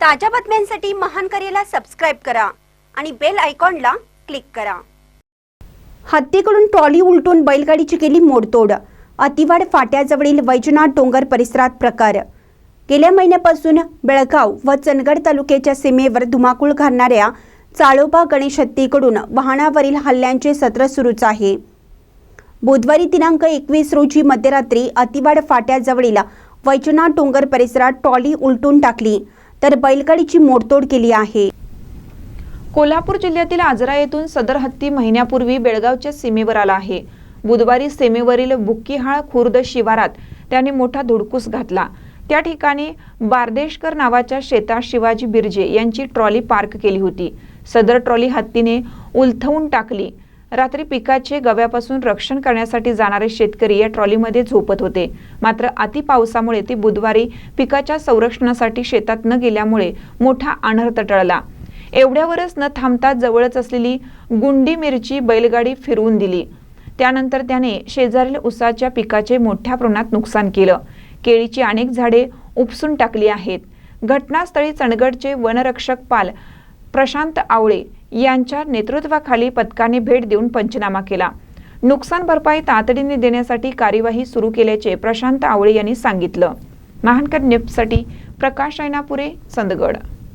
ताज्या बातम्यांसाठी महान करेला सबस्क्राइब करा आणि बेल आयकॉनला क्लिक करा। हत्तीकडून ट्रॉली उलटून बैलगाडीची केली मोडतोड। अतिवाड फाट्याजवळील वैजनाथ डोंगर परिसरात प्रकार। गेल्या महिन्यापासून बेळगाव व चंदगड तालुक्याच्या सीमेवर धुमाकूळ घालणाऱ्या चाळोबा गणेश हत्तीकडून वाहनावरील हल्ल्यांचे सत्र सुरूच आहे। बुधवारी दिनांक 21 रोजी मध्यरात्री अतिवाड फाट्याजवळील वैजनाथ डोंगर परिसरात ट्रॉली उलटून टाकली तर बैलगाडीची मोडतोड केली आहे। कोल्हापूर जिल्ह्यातील आजरा येथून सदर हत्ती महिन्यापूर्वी बेळगावच्या सीमेवर आला आहे। बुधवारी सीमेवरील बुक्कीहाळ खुर्द शिवारात त्याने मोठा धुडकूस घातला। त्या ठिकाणी बारदेशकर नावाच्या शेतात शिवाजी बिर्जे यांची ट्रॉली पार्क केली होती। सदर ट्रॉली हत्तीने उलथवून टाकली। रात्री पिकाचे गव्यापासून रक्षण करण्यासाठी जाणारे शेतकरी या ट्रॉलीमध्ये झोपत होते। मात्र अति पावसामुळे ती बुधवारी पिकाच्या संरक्षणासाठी शेतात न गेल्यामुळे मोठा अनर्थ टळला। एवढ्यावरच न थांबता जवळच असलेली गुंडी मिरची बैलगाडी फिरवून दिली। त्यानंतर त्याने शेजारील ऊसाच्या पिकाचे मोठ्या प्रमाणात नुकसान केलं। केळीची अनेक झाडे उपसून टाकली आहेत। घटनास्थळी चंदगडचे वनरक्षक पाल प्रशांत आवळे यांच्या नेतृत्वाखाली पथकाने भेट देऊन पंचनामा केला। नुकसान भरपाई तातडीने देण्यासाठी कार्यवाही सुरू केल्याचे प्रशांत आवळे यांनी सांगितलं। महानकर न्यूजसाठी प्रकाश ऐनापुरे, चंदगड।